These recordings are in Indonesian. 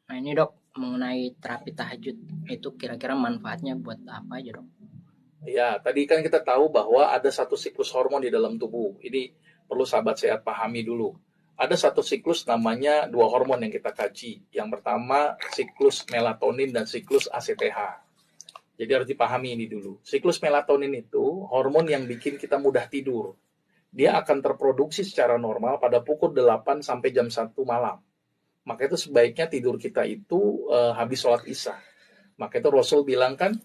Nah ini dok, mengenai terapi tahajud, itu kira-kira manfaatnya buat apa aja dok? Ya, tadi kan kita tahu bahwa ada satu siklus hormon di dalam tubuh. Ini perlu sahabat sehat pahami dulu. Ada satu siklus namanya dua hormon yang kita kaji. Yang pertama siklus melatonin dan siklus ACTH. Jadi harus dipahami ini dulu. Siklus melatonin itu hormon yang bikin kita mudah tidur. Dia akan terproduksi secara normal pada pukul 8 sampai jam 1 malam. Maka itu sebaiknya tidur kita itu habis sholat isya. Maka itu Rasul bilang kan,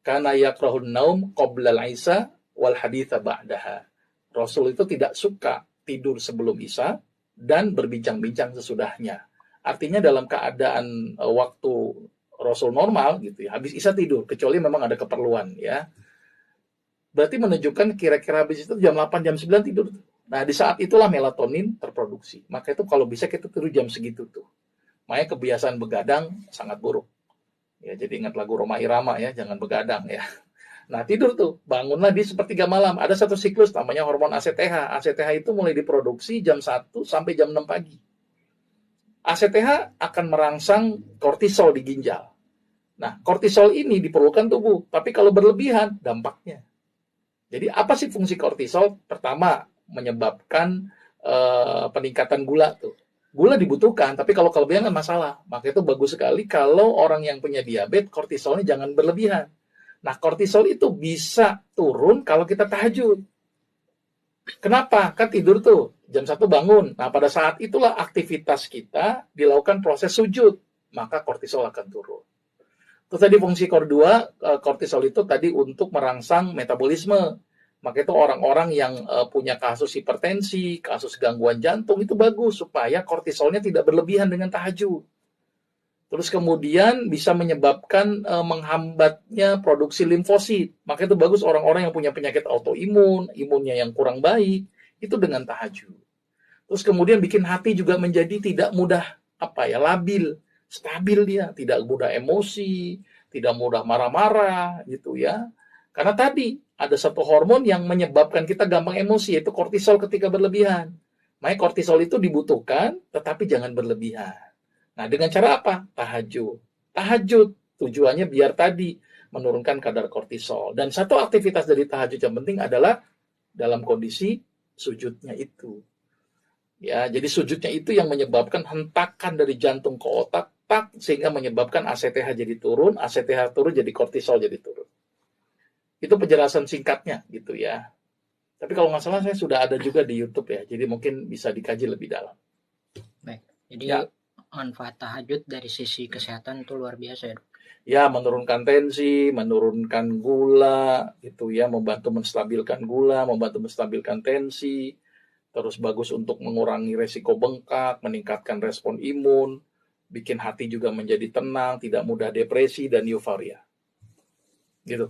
karena yakrahun naum qoblal isya wal haditha ba'daha. Rasul itu tidak suka tidur sebelum isya dan berbincang-bincang sesudahnya. Artinya dalam keadaan waktu Rasul normal gitu ya, habis isya tidur, kecuali memang ada keperluan ya. Berarti menunjukkan kira-kira habis itu jam 8 jam 9 tidur. Nah, di saat itulah melatonin terproduksi. Maka itu kalau bisa kita tidur jam segitu tuh. Makanya kebiasaan begadang sangat buruk. Ya, jadi ingat lagu Roma Irama ya, jangan begadang ya. Nah, tidur tuh, bangunlah di sepertiga malam. Ada satu siklus namanya hormon ACTH. ACTH itu mulai diproduksi jam 1 sampai jam 6 pagi. ACTH akan merangsang kortisol di ginjal. Nah, kortisol ini diperlukan tubuh, tapi kalau berlebihan dampaknya. Jadi apa sih fungsi kortisol? Pertama, menyebabkan peningkatan gula tuh. Gula dibutuhkan, tapi kalau kelebihan kan masalah. Maka itu bagus sekali kalau orang yang punya diabetes, kortisolnya jangan berlebihan. Nah, kortisol itu bisa turun kalau kita tahajud. Kenapa? Kan tidur tuh, jam 1 bangun. Nah, pada saat itulah aktivitas kita dilakukan proses sujud. Maka kortisol akan turun. Terus tadi fungsi KOR2, kortisol itu tadi untuk merangsang metabolisme. Maka itu orang-orang yang punya kasus hipertensi, kasus gangguan jantung, itu bagus supaya kortisolnya tidak berlebihan dengan tahajud. Terus kemudian bisa menyebabkan menghambatnya produksi limfosit. Maka itu bagus orang-orang yang punya penyakit autoimun, imunnya yang kurang baik, itu dengan tahajud. Terus kemudian bikin hati juga menjadi tidak mudah labil, stabil dia, tidak mudah emosi, tidak mudah marah-marah gitu ya. Karena tadi ada satu hormon yang menyebabkan kita gampang emosi, yaitu kortisol ketika berlebihan. Makanya kortisol itu dibutuhkan, tetapi jangan berlebihan. Nah, dengan cara apa? Tahajud. Tahajud tujuannya biar tadi menurunkan kadar kortisol. Dan satu aktivitas dari tahajud yang penting adalah dalam kondisi sujudnya itu. Ya, jadi sujudnya itu yang menyebabkan hentakan dari jantung ke otak, tak, sehingga menyebabkan ACTH jadi turun, ACTH turun jadi kortisol jadi turun. Itu penjelasan singkatnya gitu ya. Tapi kalau nggak salah saya sudah ada juga di YouTube ya, jadi mungkin bisa dikaji lebih dalam. Baik, jadi Ya, manfaat tahajud dari sisi kesehatan itu luar biasa ya dok. ya menurunkan tensi, menurunkan gula, gitu ya, membantu menstabilkan gula, membantu menstabilkan tensi, terus bagus untuk mengurangi resiko bengkak, meningkatkan respon imun, bikin hati juga menjadi tenang, tidak mudah depresi dan euforia. Gitu.